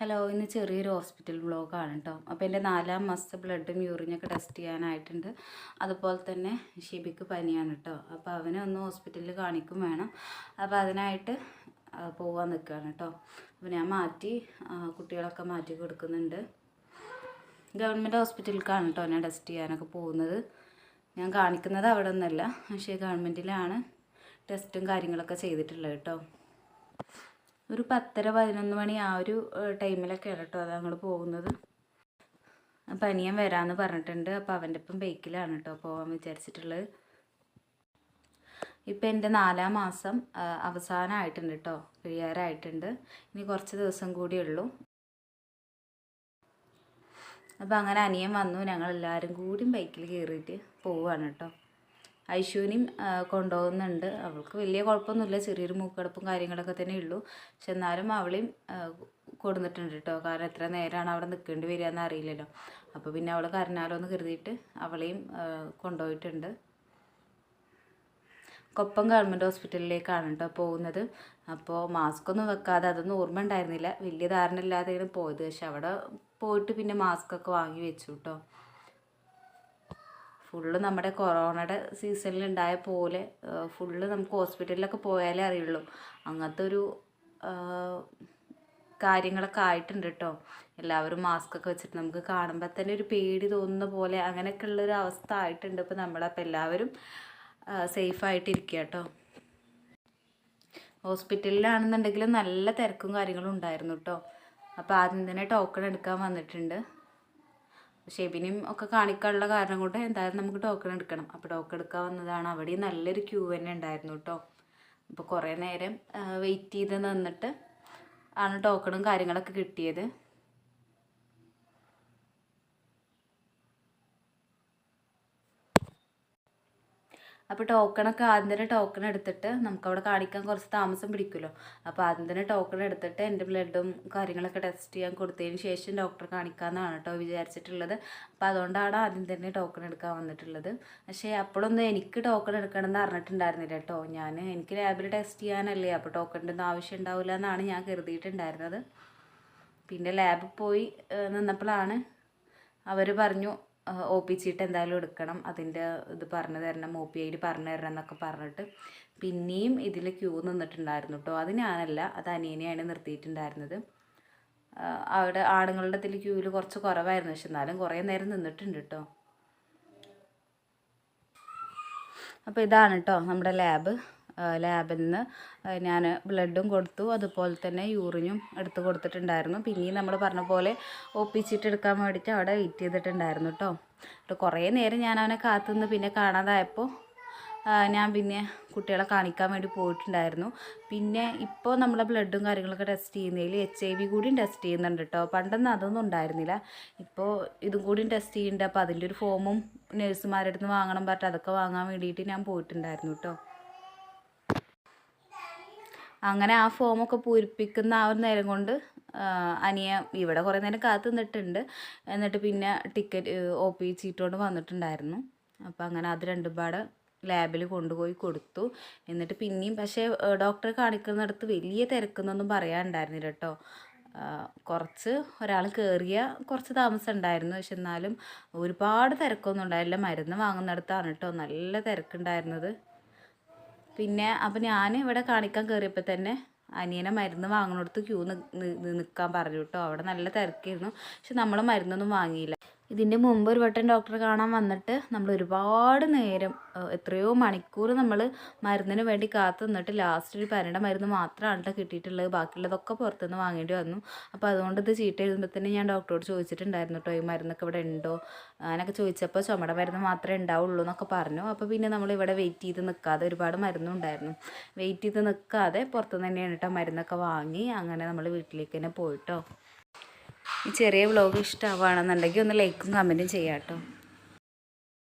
Hello, ഇന്ന് ചെറിയൊരു hospital വ്ളോഗാണ് കേട്ടോ. അപ്പോൾ എൻ്റെ 4-ാം മാസത്തെ ബ്ലഡും യൂറിനൊക്കെ ടെസ്റ്റ് ചെയ്യാനായിട്ടുണ്ട്. അതുപോലെ തന്നെ ഷിബിക്ക് പനിയാണ് കേട്ടോ. അപ്പോൾ അവനെ ഒന്ന് ഹോസ്പിറ്റലിൽ കാണിക്കും വേണം. അപ്പോൾ അതിനായിട്ട് പോകാൻ നിൽക്കുകയാണ് കേട്ടോ. അപ്പോൾ ഞാൻ കുട്ടികളൊക്കെ മാറ്റി കൊടുക്കുന്നുണ്ട്. ഗവൺമെൻറ് ഹോസ്പിറ്റലിലേക്കാണ് കേട്ടോ ഞാൻ ടെസ്റ്റ് ചെയ്യാനൊക്കെ പോകുന്നത്. ഞാൻ കാണിക്കുന്നത് അവിടെ ഒന്നുമല്ല, പക്ഷേ ഗവൺമെൻറ്റിലാണ് ടെസ്റ്റും കാര്യങ്ങളൊക്കെ ചെയ്തിട്ടുള്ളത് കേട്ടോ. ഒരു 10-11 മണി ആ ഒരു ടൈമിലൊക്കെയാണ് കേട്ടോ അത് അങ്ങോട്ട് പോകുന്നത്. പനിയൻ വരാമെന്ന് പറഞ്ഞിട്ടുണ്ട്. അപ്പോൾ അവൻ്റെ ഒപ്പം ബൈക്കിലാണ് കേട്ടോ പോകാൻ വിചാരിച്ചിട്ടുള്ളത്. ഇപ്പം എൻ്റെ 4-ാം മാസം അവസാനമായിട്ടുണ്ട് കേട്ടോ, കഴിയാറായിട്ടുണ്ട്. ഇനി കുറച്ച് ദിവസം കൂടിയേ ഉള്ളൂ. അപ്പോൾ അങ്ങനെ അനിയൻ വന്നു, ഞങ്ങളെല്ലാവരും കൂടി ബൈക്കിൽ കയറിയിട്ട് പോവുകയാണ് കേട്ടോ. ഐശുവിനെയും കൊണ്ടുപോകുന്നുണ്ട്. അവൾക്ക് വലിയ കുഴപ്പമൊന്നുമില്ല, ചെറിയൊരു മൂക്കടപ്പും കാര്യങ്ങളൊക്കെ തന്നെ ഉള്ളൂ. പക്ഷെ എന്നാലും അവളെയും കൊടുത്തിട്ടുണ്ട് കേട്ടോ. കാരണം എത്ര നേരമാണ് അവിടെ നിൽക്കേണ്ടി വരിക എന്ന് അറിയില്ലല്ലോ. അപ്പോൾ പിന്നെ അവൾ കരഞ്ഞാലോ എന്ന് കരുതിയിട്ട് അവളെയും കൊണ്ടുപോയിട്ടുണ്ട്. കൊപ്പം ഗവൺമെൻറ് ഹോസ്പിറ്റലിലേക്കാണ് കേട്ടോ പോകുന്നത്. അപ്പോൾ മാസ്കൊന്നും വെക്കാതെ, അതൊന്നും ഓർമ്മ ഉണ്ടായിരുന്നില്ല, വലിയ ധാരണ ഇല്ലാതെയാണ് പോയത്. പക്ഷെ അവിടെ പോയിട്ട് പിന്നെ മാസ്കൊക്കെ വാങ്ങി വെച്ചു കേട്ടോ. ഫുള്ള് നമ്മുടെ കൊറോണയുടെ സീസണിൽ ഉണ്ടായ പോലെ ഫുള്ള് നമുക്ക് ഹോസ്പിറ്റലിലൊക്കെ പോയാലേ അറിയുള്ളൂ. അങ്ങനത്തെ ഒരു കാര്യങ്ങളൊക്കെ ആയിട്ടുണ്ട് കേട്ടോ. എല്ലാവരും മാസ്കൊക്കെ വെച്ചിട്ട് നമുക്ക് കാണുമ്പോൾ തന്നെ ഒരു പേടി തോന്നുന്ന പോലെ അങ്ങനെയൊക്കെ ഉള്ളൊരു അവസ്ഥ ആയിട്ടുണ്ട് ഇപ്പോൾ അപ്പോൾ എല്ലാവരും സേഫായിട്ടിരിക്കുക കേട്ടോ. ഹോസ്പിറ്റലിലാണെന്നുണ്ടെങ്കിലും നല്ല തിരക്കും കാര്യങ്ങളും ഉണ്ടായിരുന്നു കേട്ടോ. അപ്പോൾ ആദ്യം തന്നെ ടോക്കൺ എടുക്കാൻ വന്നിട്ടുണ്ട്. ഷെബിനും ഒക്കെ കാണിക്കാനുള്ള കാരണം കൊണ്ട് എന്തായാലും നമുക്ക് ടോക്കൺ എടുക്കണം. അപ്പോൾ ടോക്കൺ എടുക്കാൻ വന്നതാണ്. അവിടെ നല്ലൊരു ക്യൂ തന്നെ ഉണ്ടായിരുന്നു കേട്ടോ. അപ്പോൾ കുറേ നേരം വെയിറ്റ് ചെയ്ത് നിന്നിട്ട് ആണ് ടോക്കണും കാര്യങ്ങളൊക്കെ കിട്ടിയത്. അപ്പോൾ ടോക്കണൊക്കെ ആദ്യം തന്നെ ടോക്കൺ എടുത്തിട്ട് നമുക്കവിടെ കാണിക്കാൻ കുറച്ച് താമസം പിടിക്കുമല്ലോ. അപ്പോൾ ആദ്യം തന്നെ ടോക്കൺ എടുത്തിട്ട് എൻ്റെ ബ്ലഡും കാര്യങ്ങളൊക്കെ ടെസ്റ്റ് ചെയ്യാൻ കൊടുത്തതിന് ശേഷം ഡോക്ടറെ കാണിക്കാമെന്നാണ് കേട്ടോ വിചാരിച്ചിട്ടുള്ളത്. അപ്പോൾ അതുകൊണ്ടാണ് ആദ്യം തന്നെ ടോക്കൺ എടുക്കാൻ വന്നിട്ടുള്ളത്. പക്ഷേ അപ്പോഴൊന്നും എനിക്ക് ടോക്കൺ എടുക്കണമെന്ന് അറിഞ്ഞിട്ടുണ്ടായിരുന്നില്ല കേട്ടോ. എനിക്ക് ലാബിൽ ടെസ്റ്റ് ചെയ്യാനല്ലേ, അപ്പോൾ ടോക്കണിൻ്റെ ഒന്നും ആവശ്യം ഉണ്ടാവില്ല എന്നാണ് ഞാൻ കരുതിയിട്ടുണ്ടായിരുന്നത്. പിന്നെ ലാബിൽ പോയി നിന്നപ്പോഴാണ് അവർ പറഞ്ഞു OP ചീട്ട് എന്തായാലും എടുക്കണം, അതിൻ്റെ ഇത് പറഞ്ഞു തരണം, OP പറഞ്ഞു തരണം എന്നൊക്കെ പറഞ്ഞിട്ട് പിന്നെയും ഇതിൽ ക്യൂ നിന്നിട്ടുണ്ടായിരുന്നു കേട്ടോ. അത് ഞാനല്ല, അത് അനിയനെയാണ് നിർത്തിയിട്ടുണ്ടായിരുന്നത്. അവിടെ ആണുങ്ങളുടെ ഇതിൽ ക്യൂവിൽ കുറച്ച് കുറവായിരുന്നു, പക്ഷെ എന്നാലും കുറേ നേരം നിന്നിട്ടുണ്ട് കേട്ടോ. അപ്പോൾ ഇതാണ് കേട്ടോ നമ്മുടെ ലാബിൽ നിന്ന് ഞാൻ ബ്ലഡും കൊടുത്തു, അതുപോലെ തന്നെ യൂറിനും എടുത്ത് കൊടുത്തിട്ടുണ്ടായിരുന്നു. പിന്നെയും നമ്മൾ പറഞ്ഞ പോലെ OP ചീട്ട് എടുക്കാൻ വേണ്ടിയിട്ട് അവിടെ വെയിറ്റ് ചെയ്തിട്ടുണ്ടായിരുന്നു കേട്ടോ. കുറേ നേരം ഞാൻ അവനെ കാത്തുനിന്ന് പിന്നെ കാണാതായപ്പോൾ ഞാൻ പിന്നെ കുട്ടികളെ കാണിക്കാൻ വേണ്ടി പോയിട്ടുണ്ടായിരുന്നു. പിന്നെ ഇപ്പോൾ നമ്മളെ ബ്ലഡും കാര്യങ്ങളൊക്കെ ടെസ്റ്റ് ചെയ്യുന്നതിൽ HIV കൂടിയും ടെസ്റ്റ് ചെയ്യുന്നുണ്ട് കേട്ടോ. പണ്ടൊന്നും അതൊന്നും ഉണ്ടായിരുന്നില്ല, ഇപ്പോൾ ഇതും കൂടിയും ടെസ്റ്റ് ചെയ്യുന്നുണ്ട്. അപ്പോൾ അതിൻ്റെ ഒരു ഫോമും നഴ്സുമാരുടെ അടുത്ത് വാങ്ങണം പറഞ്ഞിട്ട് അതൊക്കെ വാങ്ങാൻ വേണ്ടിയിട്ട് ഞാൻ പോയിട്ടുണ്ടായിരുന്നു കേട്ടോ. അങ്ങനെ ആ ഫോമൊക്കെ പൂരിപ്പിക്കുന്ന ആ ഒരു നേരം കൊണ്ട് അനിയ ഇവിടെ കുറേ നേരം കാത്തു നിന്നിട്ടുണ്ട്. എന്നിട്ട് പിന്നെ OP ചീട്ട് കൊണ്ട് വന്നിട്ടുണ്ടായിരുന്നു. അപ്പോൾ അങ്ങനെ അത് രണ്ടും പാടെ ലാബിൽ കൊണ്ടുപോയി കൊടുത്തു. എന്നിട്ട് പിന്നെയും പക്ഷേ ഡോക്ടറെ കാണിക്കുന്നിടത്ത് വലിയ തിരക്കുന്നൊന്നും പറയാനുണ്ടായിരുന്നില്ല കേട്ടോ. കുറച്ച് ഒരാൾ കയറിയ കുറച്ച് താമസം ഉണ്ടായിരുന്നു, പക്ഷെ എന്നാലും ഒരുപാട് തിരക്കൊന്നും ഉണ്ടായില്ല. മരുന്ന് വാങ്ങുന്നിടത്താണ് കേട്ടോ നല്ല തിരക്കുണ്ടായിരുന്നത്. പിന്നെ അപ്പോൾ ഞാൻ ഇവിടെ കാണിക്കാൻ കയറിയപ്പോൾ തന്നെ അനിയനെ മരുന്ന് വാങ്ങുന്നിടത്ത് ക്യൂ നിൽക്കാൻ പറഞ്ഞു കേട്ടോ. അവിടെ നല്ല തിരക്കായിരുന്നു, പക്ഷെ നമ്മൾ മരുന്നൊന്നും വാങ്ങിയില്ല. ഇതിൻ്റെ മുമ്പ് ഒരു വട്ടം ഡോക്ടറെ കാണാൻ വന്നിട്ട് നമ്മൾ ഒരുപാട് നേരം എത്രയോ മണിക്കൂർ നമ്മൾ മരുന്നിന് വേണ്ടി കാത്തു നിന്നിട്ട് ലാസ്റ്റ് ഒരു പനിയുടെ മരുന്ന് മാത്രമാണ് കേട്ടോ കിട്ടിയിട്ടുള്ളത്. ബാക്കിയുള്ളതൊക്കെ പുറത്തുനിന്ന് വാങ്ങേണ്ടി വന്നു. അപ്പോൾ അതുകൊണ്ട് ഇത് ചീട്ട് എഴുതുമ്പോൾ തന്നെ ഞാൻ ഡോക്ടറോട് ചോദിച്ചിട്ടുണ്ടായിരുന്നു കേട്ടോ, ഈ മരുന്നൊക്കെ ഇവിടെ ഉണ്ടോ അങ്ങനെയൊക്കെ ചോദിച്ചപ്പോൾ ചുമയുടെ മരുന്ന് മാത്രമേ ഉണ്ടാവുള്ളൂ എന്നൊക്കെ പറഞ്ഞു. അപ്പോൾ പിന്നെ നമ്മൾ ഇവിടെ വെയിറ്റ് ചെയ്ത് നിൽക്കാതെ, ഒരുപാട് മരുന്നുണ്ടായിരുന്നു, വെയിറ്റ് ചെയ്ത് നിൽക്കാതെ പുറത്തുനിന്ന് തന്നെയാണ് കേട്ടോ മരുന്നൊക്കെ വാങ്ങി അങ്ങനെ നമ്മൾ വീട്ടിലേക്ക് തന്നെ പോയിട്ടോ. ഈ ചെറിയ വ്ളോഗ് ഇഷ്ടമാവുകയാണെന്നുണ്ടെങ്കിൽ ഒന്ന് ലൈക്കും കമൻറ്റും ചെയ്യാം കേട്ടോ.